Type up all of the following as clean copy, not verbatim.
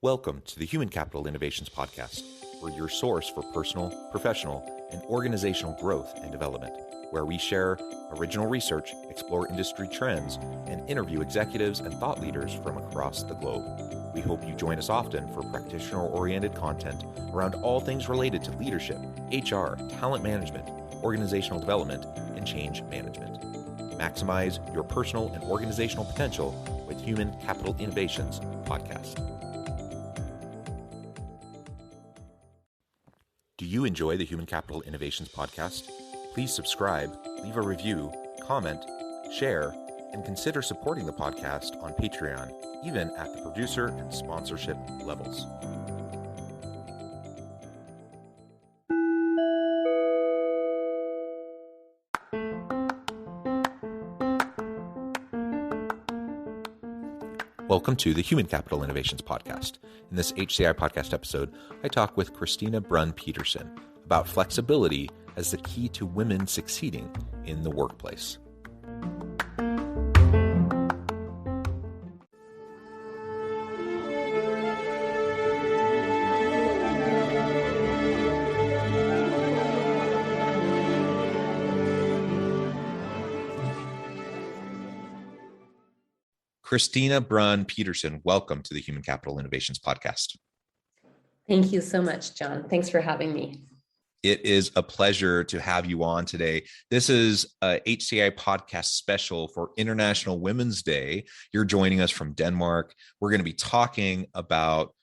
Welcome to the Human Capital Innovations Podcast. We're your source for personal, professional, and organizational growth and development, where we share original research, explore industry trends, and interview executives and thought leaders from across the globe. We hope you join us often for practitioner-oriented content around all things related to leadership, HR, talent management, organizational development, and change management. Maximize your personal and organizational potential with Human Capital Innovations Podcast. Do you enjoy the Human Capital Innovations Podcast? Please subscribe, leave a review, comment, share, and consider supporting the podcast on Patreon, even at the producer and sponsorship levels. Welcome to the Human Capital Innovations Podcast. In this HCI podcast episode, I talk with Christina Brunn-Peterson about flexibility as the key to women succeeding in the workplace. Christina Brunn-Peterson, welcome to the Human Capital Innovations Podcast. Thank you so much, John. Thanks for having me. It is a pleasure to have you on today. This is a HCI podcast special for International Women's Day. You're joining us from Denmark. We're going to be talking about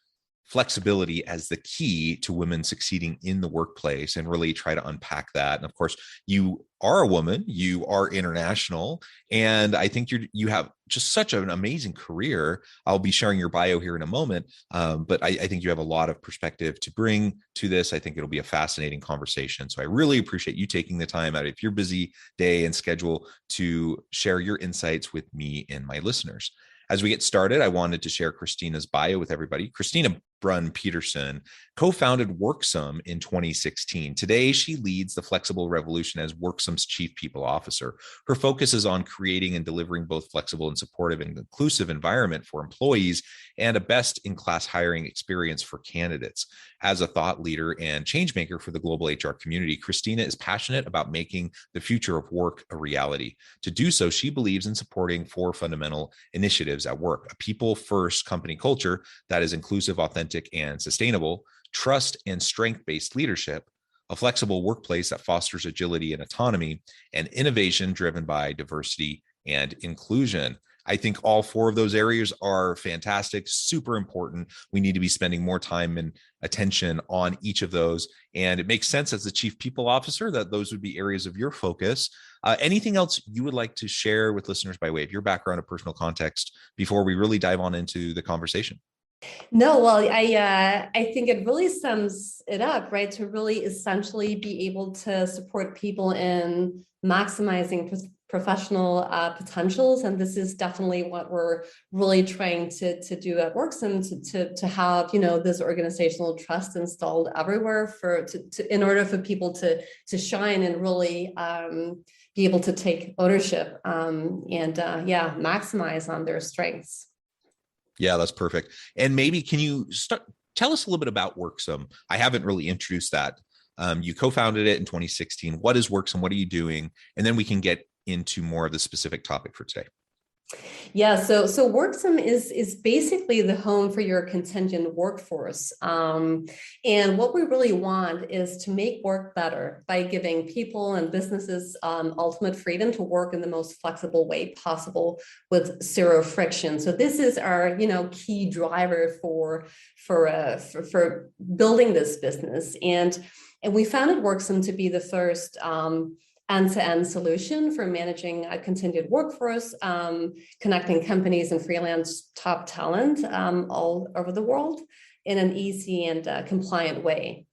flexibility as the key to women succeeding in the workplace and really try to unpack that. And of course, you are a woman, you are international, and I think you have just such an amazing career. I'll be sharing your bio here in a moment, but I think you have a lot of perspective to bring to this. I think it'll be a fascinating conversation. So I really appreciate you taking the time out of your busy day and schedule to share your insights with me and my listeners. As we get started, I wanted to share Christina's bio with everybody. Christina Brunn-Peterson co-founded Worksome in 2016. Today, she leads the Flexible Revolution as Worksome's Chief People Officer. Her focus is on creating and delivering both flexible and supportive and inclusive environment for employees and a best-in-class hiring experience for candidates. As a thought leader and change maker for the global HR community, Christina is passionate about making the future of work a reality. To do so, she believes in supporting four fundamental initiatives at work: a people-first company culture that is inclusive, authentic, and sustainable; trust and strength-based leadership; a flexible workplace that fosters agility and autonomy; and innovation driven by diversity and inclusion. I think all four of those areas are fantastic, super important. We need to be spending more time and attention on each of those. And it makes sense as the Chief People Officer that those would be areas of your focus. Anything else you would like to share with listeners by way of your background or personal context before we really dive on into the conversation? No, well, I think it really sums it up, right? To really essentially be able to support people in maximizing professional potentials. And this is definitely what we're really trying to do at Worksome, to have, this organizational trust installed everywhere in order for people to shine and really be able to take ownership and maximize on their strengths. Yeah, that's perfect. And maybe can you tell us a little bit about Worksome? I haven't really introduced that. You co-founded it in 2016. What is Worksome? What are you doing? And then we can get into more of the specific topic for today. Yeah, so Worksome is basically the home for your contingent workforce. And what we really want is to make work better by giving people and businesses ultimate freedom to work in the most flexible way possible with zero friction. So this is our key driver for building this business. And we founded Worksome to be the first end-to-end solution for managing a contingent workforce, connecting companies and freelance top talent all over the world in an easy and compliant way.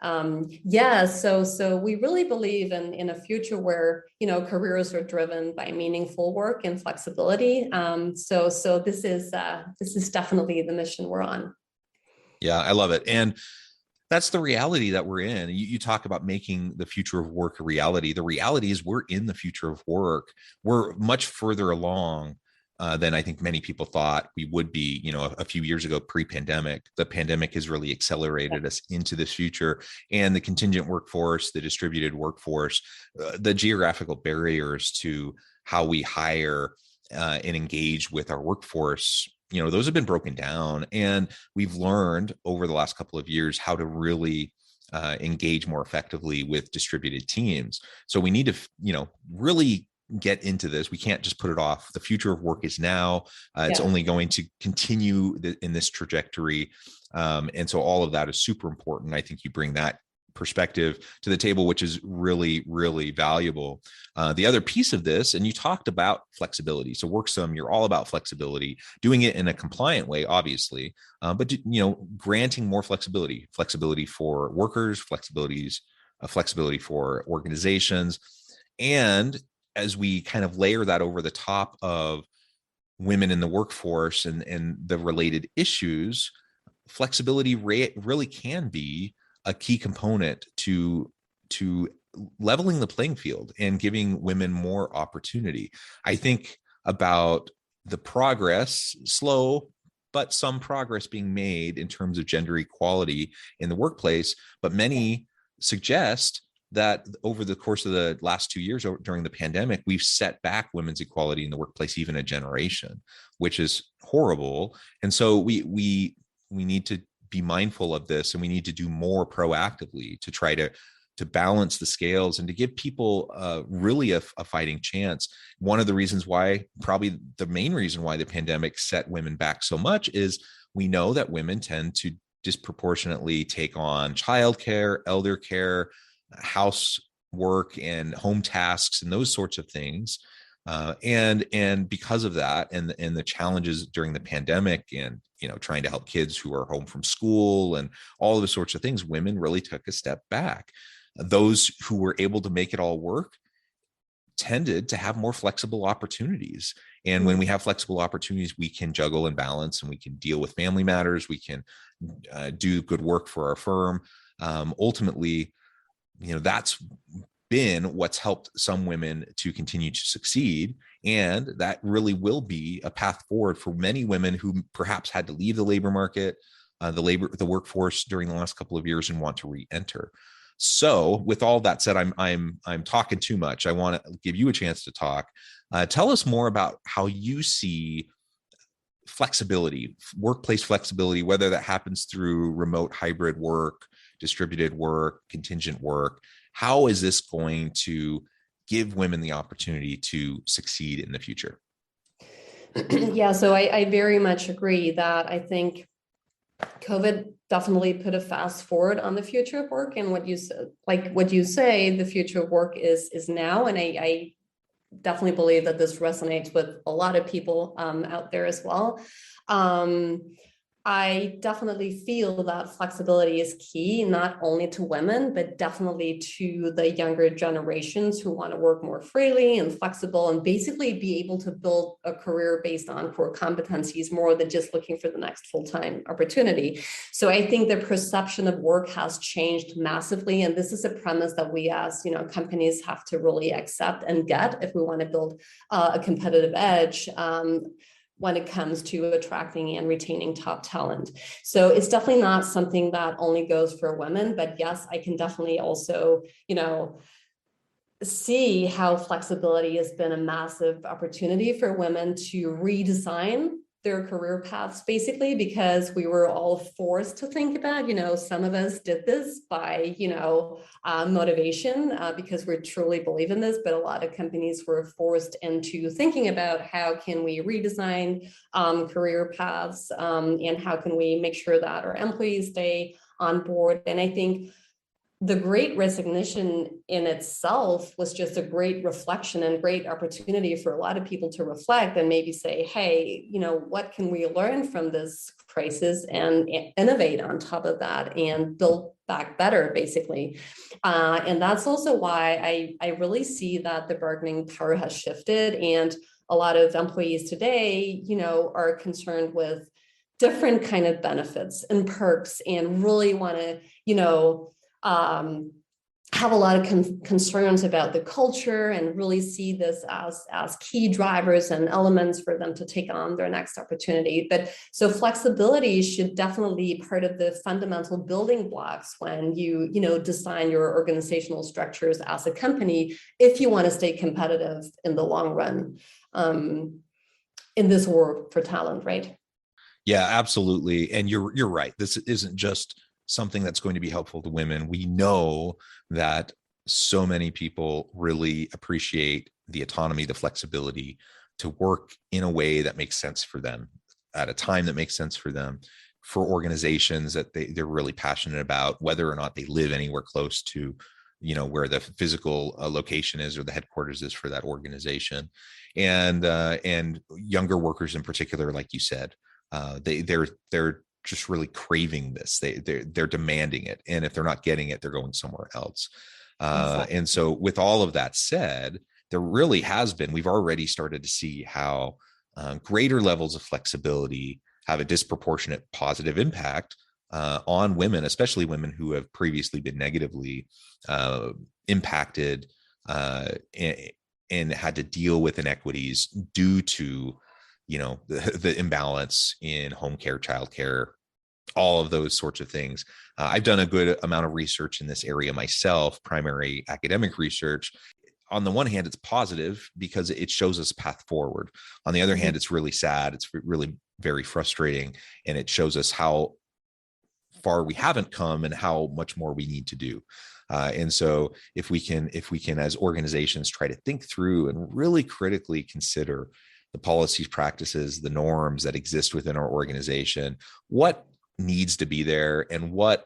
So we really believe in a future where careers are driven by meaningful work and flexibility. So this is definitely the mission we're on. Yeah, I love it. And that's the reality that we're in. You talk about making the future of work a reality. The reality is we're in the future of work. We're much further along than I think many people thought we would be, a few years ago, pre-pandemic. The pandemic has really accelerated us into this future, and the contingent workforce, the distributed workforce, the geographical barriers to how we hire and engage with our workforce, those have been broken down, and we've learned over the last couple of years how to really engage more effectively with distributed teams. So we need to, really get into this. We can't just put it off. The future of work is now. It's only going to continue in this trajectory. And so all of that is super important. I think you bring that perspective to the table, which is really, really valuable. The other piece of this, and you talked about flexibility. So WorkSome, you're all about flexibility, doing it in a compliant way, obviously, but granting more flexibility for workers, flexibility for organizations. And as we kind of layer that over the top of women in the workforce and the related issues, flexibility really can be a key component to leveling the playing field and giving women more opportunity. I think about the progress, slow, but some progress being made in terms of gender equality in the workplace, but many suggest that over the course of the last 2 years during the pandemic, we've set back women's equality in the workplace even a generation, which is horrible. And so we need to be mindful of this, and we need to do more proactively to try to balance the scales and to give people really a fighting chance. One of the reasons why, probably the main reason why the pandemic set women back so much, is we know that women tend to disproportionately take on childcare, elder care, housework, and home tasks, and those sorts of things. And because of that, and the challenges during the pandemic, and trying to help kids who are home from school and all of the sorts of things, women really took a step back. Those who were able to make it all work tended to have more flexible opportunities. And when we have flexible opportunities, we can juggle and balance, and we can deal with family matters. We can do good work for our firm. Ultimately, that's been what's helped some women to continue to succeed. And that really will be a path forward for many women who perhaps had to leave the labor market, the workforce during the last couple of years, and want to re-enter. So with all that said, I'm talking too much. I want to give you a chance to talk. Tell us more about how you see flexibility, workplace flexibility, whether that happens through remote hybrid work, distributed work, contingent work. How is this going to give women the opportunity to succeed in the future? Yeah, so I very much agree that I think COVID definitely put a fast forward on the future of work. And what you say, the future of work is now. And I definitely believe that this resonates with a lot of people out there as well. I definitely feel that flexibility is key, not only to women, but definitely to the younger generations who want to work more freely and flexible, and basically be able to build a career based on core competencies more than just looking for the next full-time opportunity. So I think the perception of work has changed massively. And this is a premise that we as companies have to really accept and get if we want to build a competitive edge when it comes to attracting and retaining top talent. So it's definitely not something that only goes for women, but yes, I can definitely also, see how flexibility has been a massive opportunity for women to redesign their career paths, basically, because we were all forced to think about, some of us did this by, motivation, because we truly believe in this, but a lot of companies were forced into thinking about how can we redesign career paths, and how can we make sure that our employees stay on board. And I think the Great Resignation in itself was just a great reflection and great opportunity for a lot of people to reflect and maybe say, hey, what can we learn from this crisis and innovate on top of that and build back better, basically. And that's also why I really see that the bargaining power has shifted, and a lot of employees today, are concerned with different kind of benefits and perks and really want to, have a lot of concerns about the culture and really see this as key drivers and elements for them to take on their next opportunity. But so flexibility should definitely be part of the fundamental building blocks when you design your organizational structures as a company, if you want to stay competitive in the long run, in this war for talent, right? Yeah, absolutely. And you're right. This isn't just something that's going to be helpful to women. We know that so many people really appreciate the autonomy, the flexibility to work in a way that makes sense for them at a time that makes sense for them, for organizations that they're really passionate about, whether or not they live anywhere close to, where the physical location is or the headquarters is for that organization. And younger workers in particular, like you said, they're just really craving this. They're demanding it, and if they're not getting it, they're going somewhere else. Exactly. And so, with all of that said, there really has been. We've already started to see how greater levels of flexibility have a disproportionate positive impact on women, especially women who have previously been negatively impacted and had to deal with inequities due to the imbalance in home care, childcare, all of those sorts of things. I've done a good amount of research in this area myself, primary academic research. On the one hand, it's positive because it shows us a path forward. On the other hand, it's really sad. It's really very frustrating. And it shows us how far we haven't come and how much more we need to do. And so if we can, as organizations, try to think through and really critically consider the policies, practices, the norms that exist within our organization, what needs to be there and what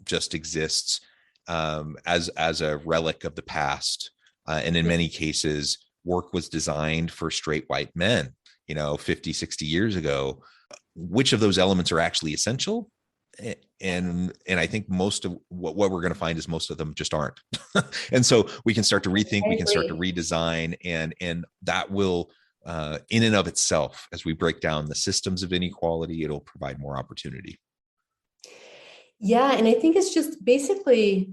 just exists as a relic of the past. And in many cases, work was designed for straight white men, 50, 60 years ago. Which of those elements are actually essential? And I think most of what we're going to find is most of them just aren't. And so we can start to rethink, we can start to redesign, and that will, in and of itself, as we break down the systems of inequality, it'll provide more opportunity. Yeah. And I think it's just basically,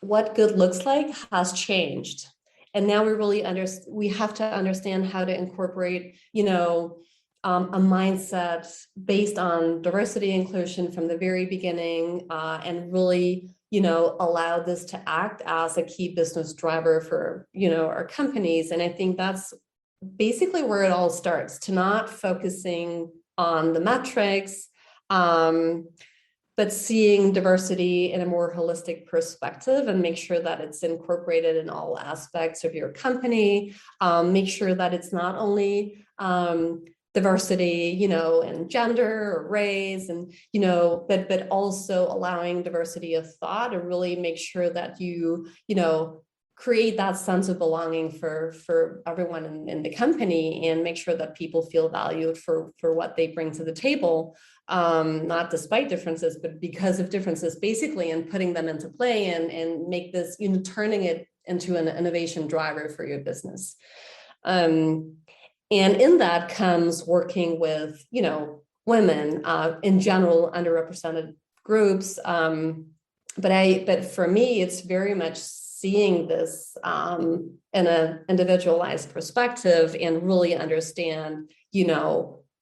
what good looks like has changed. And now we have to understand how to incorporate, a mindset based on diversity inclusion from the very beginning, and really, allow this to act as a key business driver for, our companies. And I think that's basically where it all starts, to not focusing on the metrics, but seeing diversity in a more holistic perspective and make sure that it's incorporated in all aspects of your company. Make sure that it's not only diversity, in gender or race, and, but also allowing diversity of thought, and really make sure that you create that sense of belonging for everyone in the company, and make sure that people feel valued for what they bring to the table, not despite differences, but because of differences, basically, and putting them into play and make this, turning it into an innovation driver for your business. And in that comes working with, women, in general, underrepresented groups. But for me, it's very much seeing this in an individualized perspective, and really understand,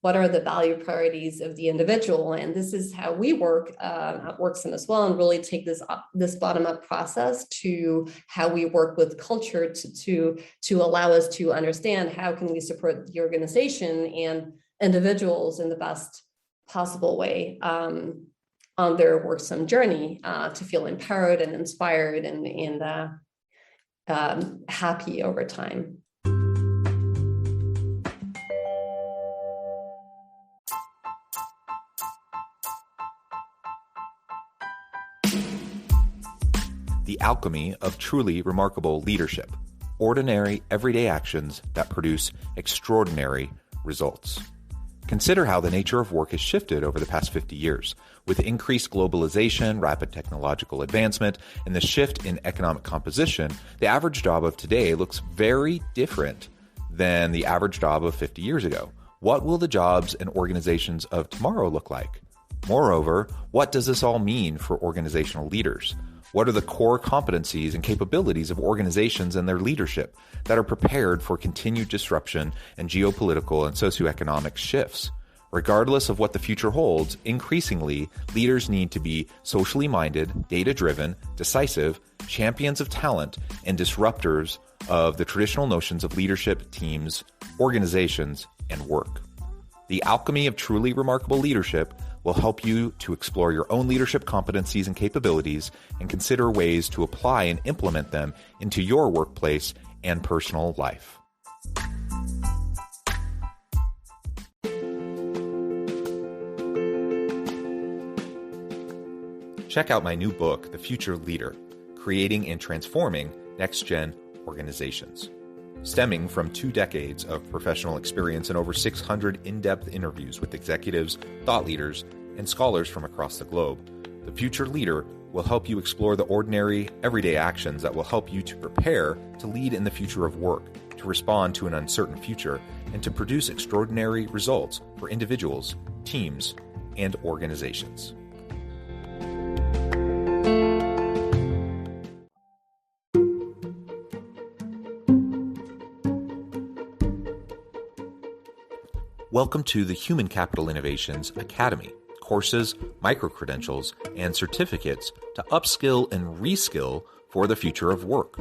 what are the value priorities of the individual. And this is how we work at WorkSim as well, and really take this bottom-up process to how we work with culture to allow us to understand how can we support the organization and individuals in the best possible way on their WorkSim journey, to feel empowered and inspired and happy over time. The alchemy of truly remarkable leadership. Ordinary, everyday actions that produce extraordinary results. Consider how the nature of work has shifted over the past 50 years. With increased globalization, rapid technological advancement, and the shift in economic composition, the average job of today looks very different than the average job of 50 years ago. What will the jobs and organizations of tomorrow look like? Moreover, what does this all mean for organizational leaders? What are the core competencies and capabilities of organizations and their leadership that are prepared for continued disruption and geopolitical and socioeconomic shifts? Regardless of what the future holds, increasingly, leaders need to be socially minded, data-driven, decisive, champions of talent, and disruptors of the traditional notions of leadership, teams, organizations, and work. The Alchemy of Truly Remarkable Leadership will help you to explore your own leadership competencies and capabilities and consider ways to apply and implement them into your workplace and personal life. Check out my new book, The Future Leader, Creating and Transforming Next-Gen Organizations. Stemming from 2 decades of professional experience and over 600 in-depth interviews with executives, thought leaders, and scholars from across the globe, The Future Leader will help you explore the ordinary, everyday actions that will help you to prepare to lead in the future of work, to respond to an uncertain future, and to produce extraordinary results for individuals, teams, and organizations. Welcome to the Human Capital Innovations Academy, courses, micro-credentials, and certificates to upskill and reskill for the future of work.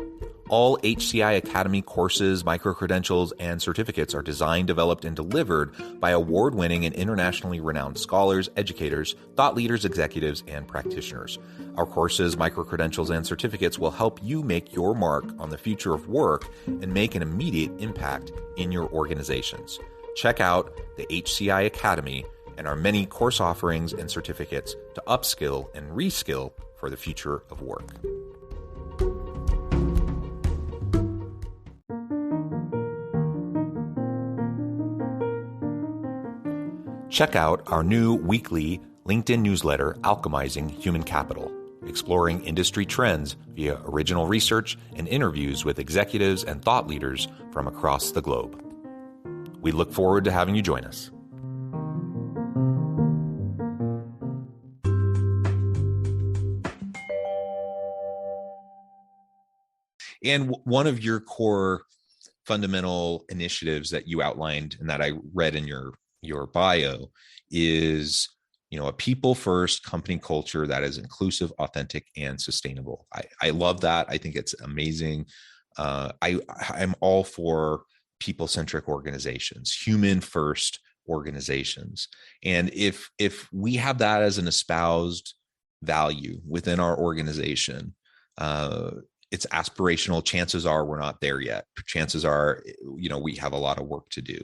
All HCI Academy courses, micro-credentials, and certificates are designed, developed, and delivered by award-winning and internationally renowned scholars, educators, thought leaders, executives, and practitioners. Our courses, micro-credentials, and certificates will help you make your mark on the future of work and make an immediate impact in your organizations. Check out the HCI Academy and our many course offerings and certificates to upskill and reskill for the future of work. Check out our new weekly LinkedIn newsletter, Alchemizing Human Capital, exploring industry trends via original research and interviews with executives and thought leaders from across the globe. We look forward to having you join us. And one of your core fundamental initiatives that you outlined and that I read in your bio is, a people first company culture that is inclusive, authentic, and sustainable. I love that. I think it's amazing. I'm all for people-centric organizations, human-first organizations. And if we have that as an espoused value within our organization, it's aspirational. Chances are we're not there yet. Chances are, we have a lot of work to do.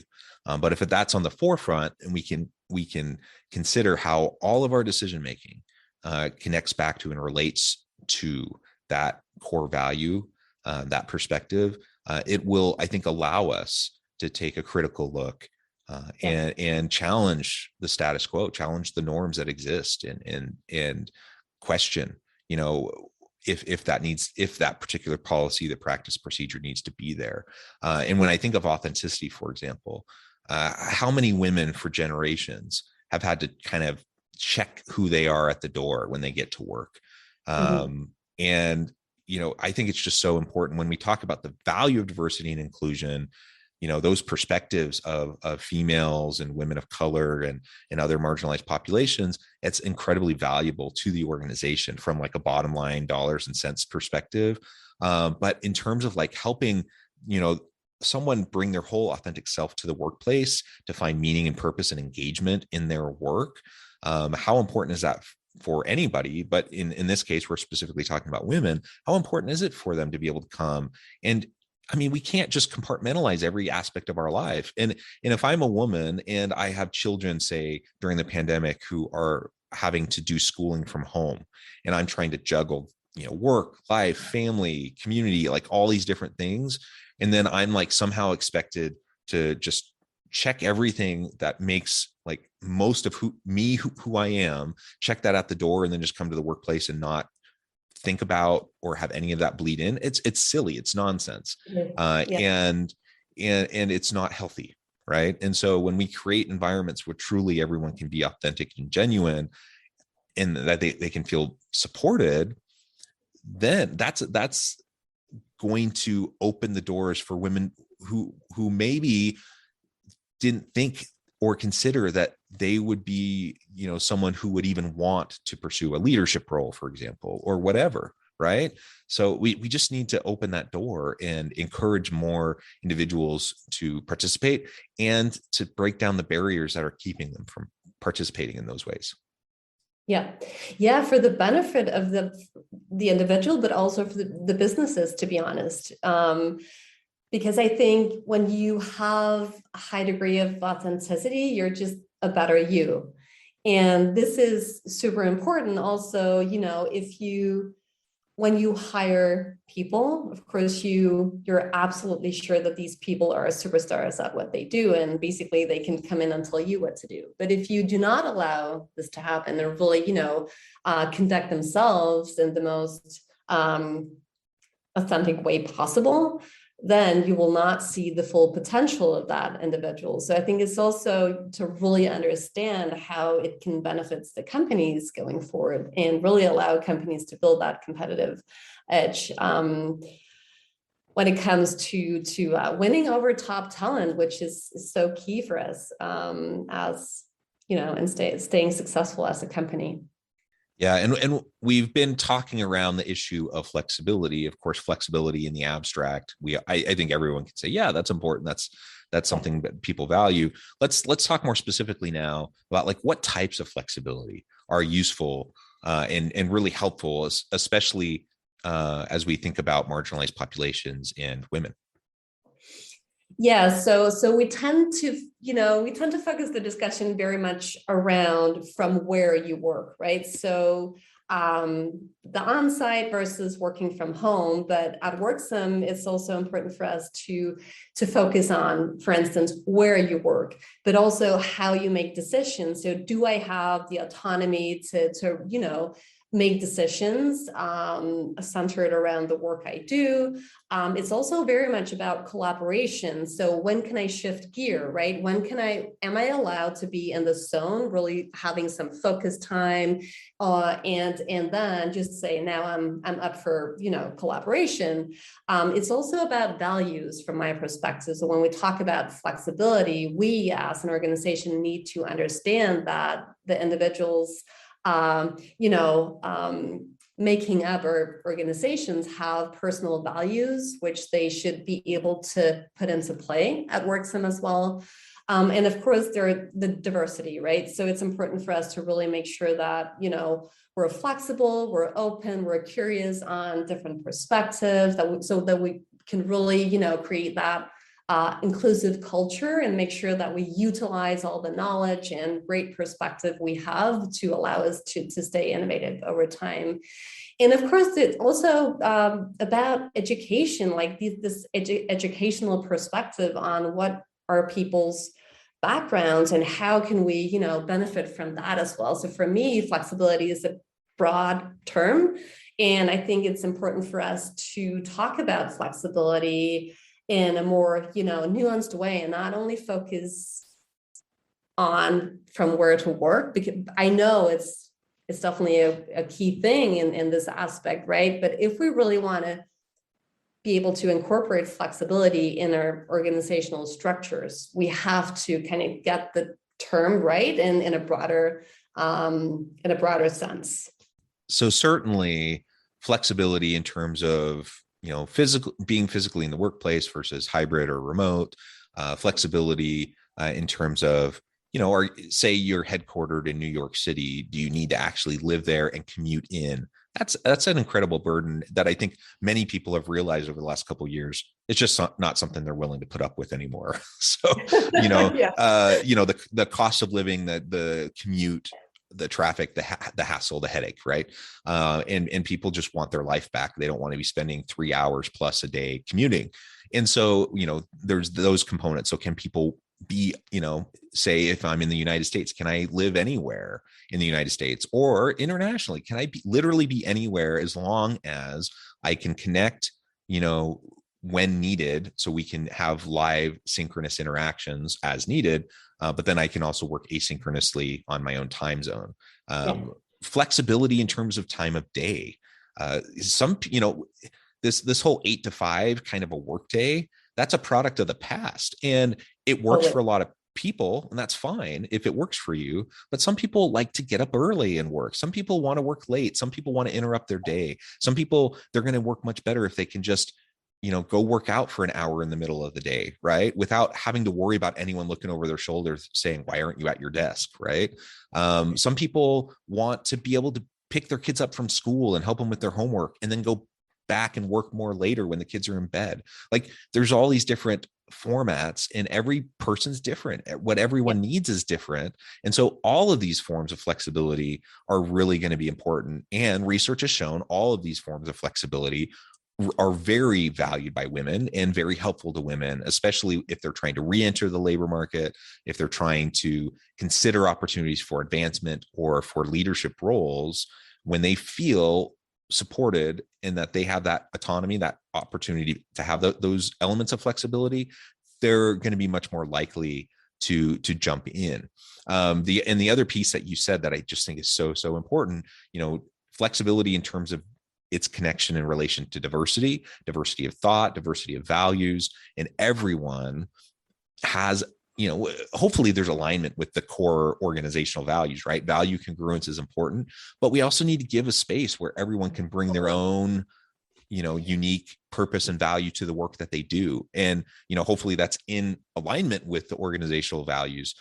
But if that's on the forefront, and we can consider how all of our decision-making connects back to and relates to that core value, that perspective, it will, I think, allow us to take a critical look and challenge the status quo, challenge the norms that exist, and question, if that particular policy, the practice, procedure needs to be there. And when I think of authenticity, for example, how many women for generations have had to kind of check who they are at the door when they get to work? And I think it's just so important when we talk about the value of diversity and inclusion, those perspectives of females and women of color and other marginalized populations. It's incredibly valuable to the organization from like a bottom line dollars and cents perspective. But in terms of like helping, someone bring their whole authentic self to the workplace to find meaning and purpose and engagement in their work, how important is that for anybody? But in this case, we're specifically talking about women. How important is it for them to be able to come? And I mean, we can't just compartmentalize every aspect of our life. And if I'm a woman and I have children, say during the pandemic, who are having to do schooling from home, and I'm trying to juggle, work, life, family, community, like all these different things. And then I'm like somehow expected to just check everything that makes like most of who I am, check that at the door, and then just come to the workplace and not think about or have any of that bleed in. It's silly. It's nonsense. And it's not healthy. Right. And so when we create environments where truly everyone can be authentic and genuine, and that they can feel supported, then that's going to open the doors for women who maybe didn't think or consider that they would be, someone who would even want to pursue a leadership role, for example, or whatever. Right. So we just need to open that door and encourage more individuals to participate and to break down the barriers that are keeping them from participating in those ways. Yeah. Yeah. For the benefit of the individual, but also for the businesses, to be honest. Because I think when you have a high degree of authenticity, you're just a better you. And this is super important also, when you hire people, of course, you're absolutely sure that these people are superstars at what they do, and basically they can come in and tell you what to do. But if you do not allow this to happen, and really, conduct themselves in the most authentic way possible, then you will not see the full potential of that individual. So I think it's also to really understand how it can benefit the companies going forward and really allow companies to build that competitive edge when it comes to winning over top talent, which is so key for us as, and staying successful as a company. Yeah, and we've been talking around the issue of flexibility. Of course, flexibility in the abstract. I think everyone can say, yeah, that's important. That's something that people value. Let's talk more specifically now about like what types of flexibility are useful and really helpful, especially as we think about marginalized populations and women. Yeah, so we tend to focus the discussion very much around from where you work, right? So the on-site versus working from home, but at Worksome, it's also important for us to focus on, for instance, where you work, but also how you make decisions. So do I have the autonomy to make decisions centered around the work I do? It's also very much about collaboration. So when can I shift gear, right? Am I allowed to be in the zone, really having some focus time, and then just say, now I'm up for, collaboration. It's also about values from my perspective. So when we talk about flexibility, we as an organization need to understand that the individuals making up our organizations have personal values, which they should be able to put into play at Worksome as well. And of course, the diversity, right? So it's important for us to really make sure that, we're flexible, we're open, we're curious on different perspectives, so that we can really, create that inclusive culture and make sure that we utilize all the knowledge and great perspective we have to allow us to stay innovative over time. And of course, it's also about education, like this educational perspective on what are people's backgrounds and how can we, benefit from that as well. So for me, flexibility is a broad term. And I think it's important for us to talk about flexibility in a more, nuanced way and not only focus on from where to work, because I know it's definitely a key thing in this aspect, right? But if we really want to be able to incorporate flexibility in our organizational structures, we have to kind of get the term right and in a broader sense. So certainly flexibility in terms of being physically in the workplace versus hybrid or remote, flexibility in terms of, or say you're headquartered in New York City, do you need to actually live there and commute in? That's an incredible burden that I think many people have realized over the last couple of years. It's just not something they're willing to put up with anymore. So, Yeah. The cost of living, the commute, the traffic, the hassle, the headache, right? And people just want their life back. They don't want to be spending 3 hours plus a day commuting. And so, there's those components. So can people be, say if I'm in the United States, can I live anywhere in the United States or internationally? Can I literally be anywhere as long as I can connect, when needed, so we can have live synchronous interactions as needed, but then I can also work asynchronously on my own time zone. Flexibility in terms of time of day. Some, this whole 8 to 5 kind of a work day, that's a product of the past, and it works Totally. for a lot of people, and that's fine if it works for you. But some people like to get up early and work. Some people want to work late. Some people want to interrupt their day. Some people, they're going to work much better if they can just go work out for an hour in the middle of the day, right? Without having to worry about anyone looking over their shoulders saying, why aren't you at your desk, right? Some people want to be able to pick their kids up from school and help them with their homework and then go back and work more later when the kids are in bed. Like, there's all these different formats, and every person's different. What everyone needs is different. And so all of these forms of flexibility are really going to be important. And research has shown all of these forms of flexibility are very valued by women and very helpful to women, especially if they're trying to re-enter the labor market, if they're trying to consider opportunities for advancement or for leadership roles. When they feel supported and that they have that autonomy, that opportunity to have those elements of flexibility, they're going to be much more likely to jump in. The other piece that you said that I just think is so important, flexibility in terms of its connection in relation to diversity of thought, diversity of values, and everyone has, hopefully there's alignment with the core organizational values, right? Value congruence is important, but we also need to give a space where everyone can bring their own, unique purpose and value to the work that they do. And, hopefully that's in alignment with the organizational values,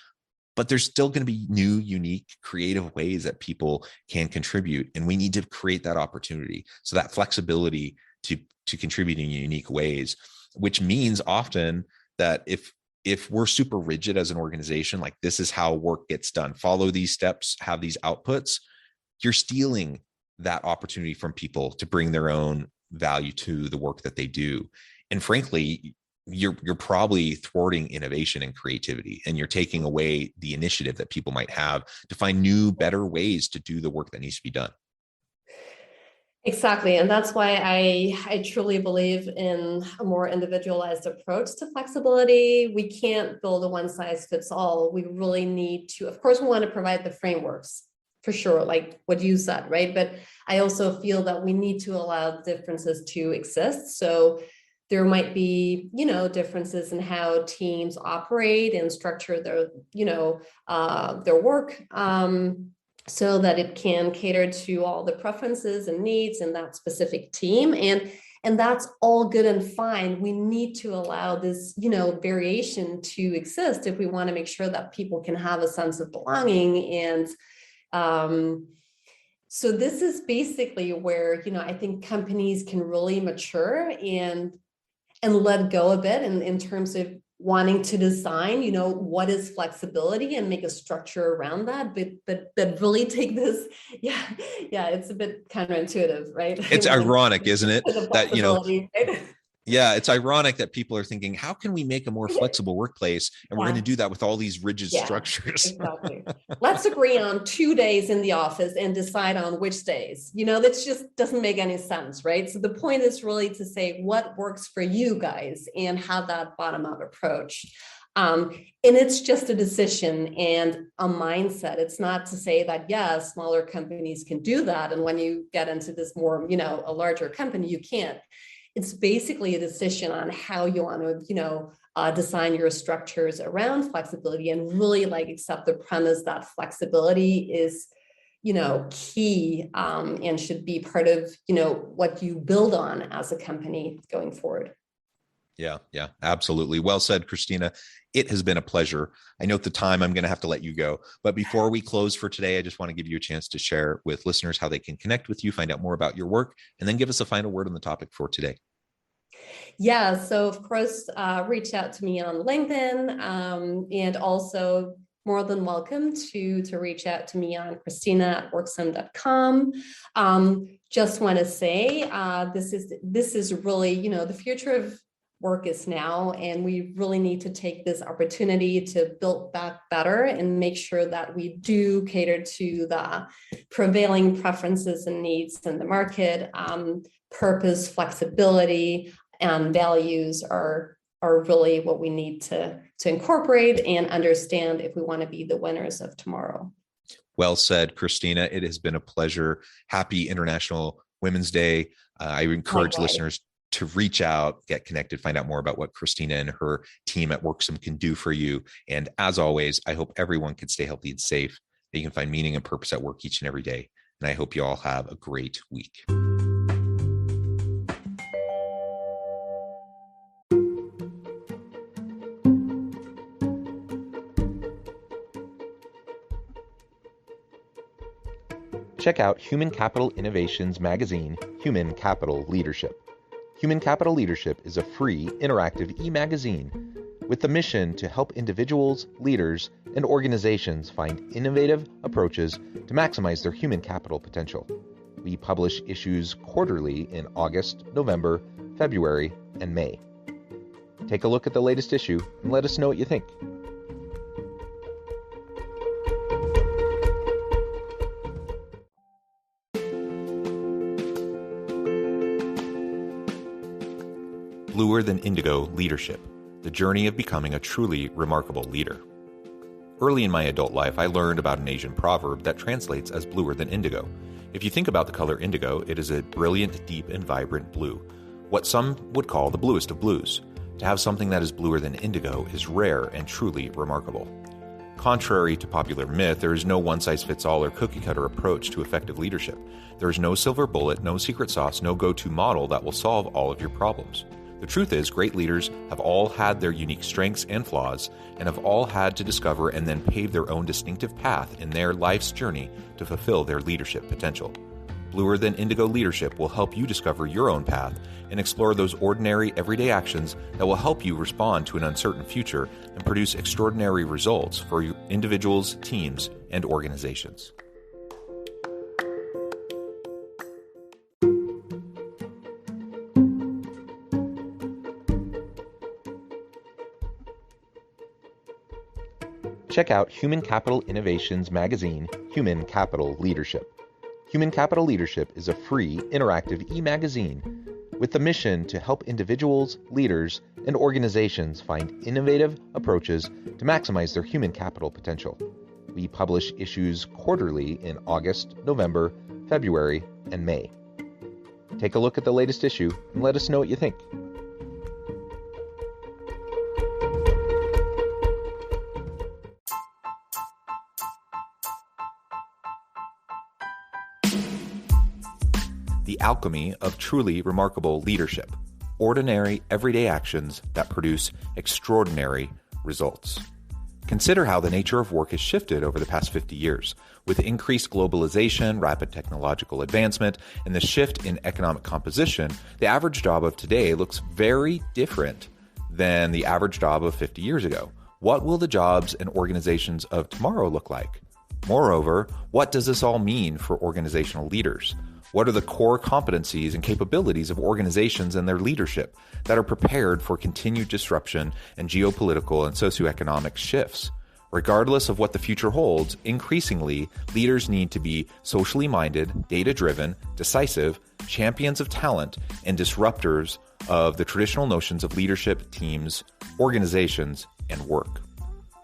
but there's still going to be new, unique, creative ways that people can contribute. And we need to create that opportunity. So that flexibility to contribute in unique ways, which means often that if we're super rigid as an organization, like this is how work gets done, follow these steps, have these outputs, you're stealing that opportunity from people to bring their own value to the work that they do. And frankly, you're probably thwarting innovation and creativity, and you're taking away the initiative that people might have to find new, better ways to do the work that needs to be done. Exactly. And that's why I truly believe in a more individualized approach to flexibility. We can't build a one size fits all. We really need to, of course, we want to provide the frameworks for sure, like what you said, right? But I also feel that we need to allow differences to exist. So there might be, differences in how teams operate and structure their work. So that it can cater to all the preferences and needs in that specific team. And that's all good and fine. We need to allow this, variation to exist if we want to make sure that people can have a sense of belonging. And so this is basically where, I think companies can really mature and let go a bit in terms of wanting to design, what is flexibility and make a structure around that, but really take this, it's a bit counterintuitive, right? It's ironic, isn't it? That, right? yeah, it's ironic that people are thinking, how can we make a more flexible workplace? And we're going to do that with all these rigid structures. Exactly. Let's agree on 2 days in the office and decide on which days. That just doesn't make any sense, right? So the point is really to say what works for you guys and have that bottom-up approach. And it's just a decision and a mindset. It's not to say that, smaller companies can do that. And when you get into this more, a larger company, you can't. It's basically a decision on how you want to, design your structures around flexibility and really accept the premise that flexibility is, key and should be part of, what you build on as a company going forward. Yeah, absolutely. Well said, Christina. It has been a pleasure. I note the time, I'm going to have to let you go. But before we close for today, I just want to give you a chance to share with listeners how they can connect with you, find out more about your work, and then give us a final word on the topic for today. Yeah, so of course, reach out to me on LinkedIn, and also more than welcome to reach out to me on Christina@worksome.com. Just want to say this is really, the future of work is now, and we really need to take this opportunity to build back better and make sure that we do cater to the prevailing preferences and needs in the market. Purpose, flexibility, and values are really what we need to incorporate and understand if we want to be the winners of tomorrow. Well said, Christina. It has been a pleasure. Happy International Women's Day. I encourage Likewise. listeners to reach out, get connected, find out more about what Christina and her team at Worksome can do for you. And as always, I hope everyone can stay healthy and safe. That you can find meaning and purpose at work each and every day. And I hope you all have a great week. Check out Human Capital Innovations magazine, Human Capital Leadership. Human Capital Leadership is a free, interactive e-magazine with the mission to help individuals, leaders, and organizations find innovative approaches to maximize their human capital potential. We publish issues quarterly in August, November, February, and May. Take a look at the latest issue and let us know what you think. Bluer Than Indigo Leadership, the journey of becoming a truly remarkable leader. Early in my adult life, I learned about an Asian proverb that translates as bluer than indigo. If you think about the color indigo, it is a brilliant, deep, and vibrant blue, what some would call the bluest of blues. To have something that is bluer than indigo is rare and truly remarkable. Contrary to popular myth, there is no one-size-fits-all or cookie-cutter approach to effective leadership. There is no silver bullet, no secret sauce, no go-to model that will solve all of your problems. The truth is, great leaders have all had their unique strengths and flaws, and have all had to discover and then pave their own distinctive path in their life's journey to fulfill their leadership potential. Bluer Than Indigo Leadership will help you discover your own path and explore those ordinary, everyday actions that will help you respond to an uncertain future and produce extraordinary results for individuals, teams, and organizations. Check out Human Capital Innovations magazine, Human Capital Leadership. Human Capital Leadership is a free, interactive e-magazine with the mission to help individuals, leaders, and organizations find innovative approaches to maximize their human capital potential. We publish issues quarterly in August, November, February, and May. Take a look at the latest issue and let us know what you think. The alchemy of truly remarkable leadership. Ordinary, everyday actions that produce extraordinary results. Consider how the nature of work has shifted over the past 50 years. With increased globalization, rapid technological advancement, and the shift in economic composition, the average job of today looks very different than the average job of 50 years ago. What will the jobs and organizations of tomorrow look like? Moreover, what does this all mean for organizational leaders? What are the core competencies and capabilities of organizations and their leadership that are prepared for continued disruption and geopolitical and socioeconomic shifts? Regardless of what the future holds, increasingly, leaders need to be socially minded, data-driven, decisive, champions of talent, and disruptors of the traditional notions of leadership, teams, organizations, and work.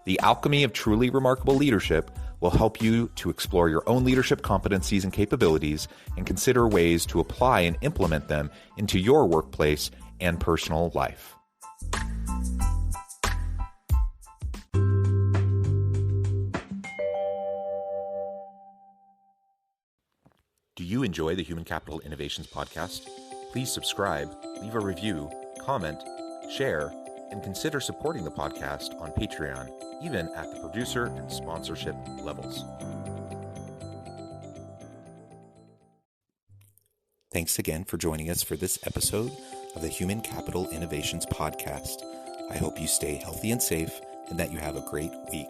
The alchemy of truly remarkable leadership will help you to explore your own leadership competencies and capabilities and consider ways to apply and implement them into your workplace and personal life. Do you enjoy the Human Capital Innovations podcast? Please subscribe, leave a review, comment, share, and consider supporting the podcast on Patreon, even at the producer and sponsorship levels. Thanks again for joining us for this episode of the Human Capital Innovations podcast. I hope you stay healthy and safe and that you have a great week.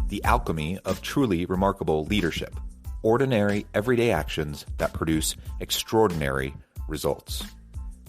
The alchemy of truly remarkable leadership. Ordinary, everyday actions that produce extraordinary results.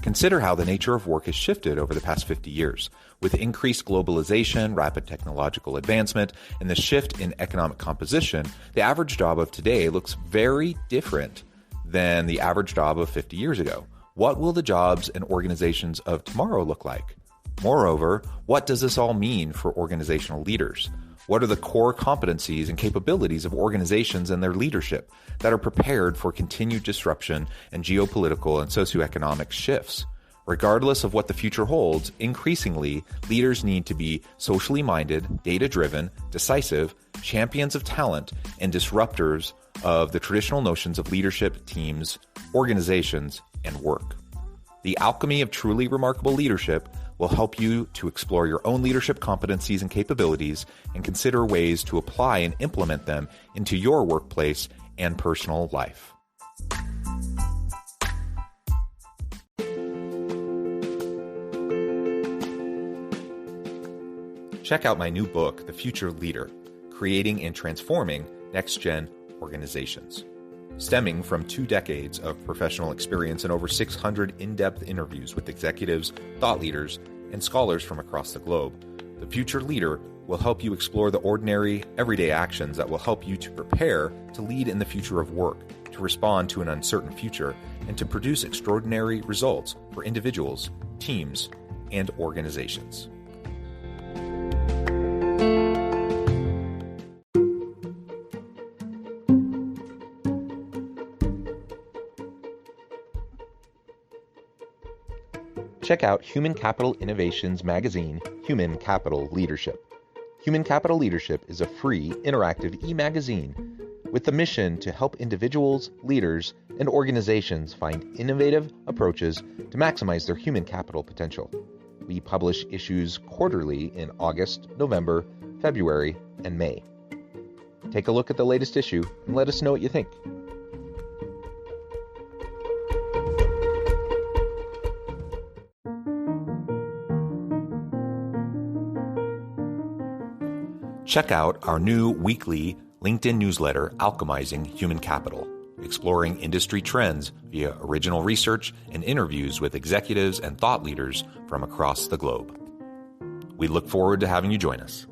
Consider how the nature of work has shifted over the past 50 years. With increased globalization, rapid technological advancement, and the shift in economic composition, the average job of today looks very different than the average job of 50 years ago. What will the jobs and organizations of tomorrow look like? Moreover, what does this all mean for organizational leaders? What are the core competencies and capabilities of organizations and their leadership that are prepared for continued disruption and geopolitical and socioeconomic shifts? Regardless of what the future holds, increasingly, leaders need to be socially minded, data-driven, decisive, champions of talent, and disruptors of the traditional notions of leadership, teams, organizations, and work. The Alchemy of Truly Remarkable Leadership will help you to explore your own leadership competencies and capabilities and consider ways to apply and implement them into your workplace and personal life. Check out my new book, The Future Leader, Creating and Transforming Next-Gen Organizations. Stemming from 2 decades of professional experience and over 600 in-depth interviews with executives, thought leaders, and scholars from across the globe, The Future Leader will help you explore the ordinary, everyday actions that will help you to prepare to lead in the future of work, to respond to an uncertain future, and to produce extraordinary results for individuals, teams, and organizations. Check out Human Capital Innovations magazine, Human Capital Leadership. Human Capital Leadership is a free, interactive e-magazine with the mission to help individuals, leaders, and organizations find innovative approaches to maximize their human capital potential. We publish issues quarterly in August, November, February, and May. Take a look at the latest issue and let us know what you think. Check out our new weekly LinkedIn newsletter, Alchemizing Human Capital, exploring industry trends via original research and interviews with executives and thought leaders from across the globe. We look forward to having you join us.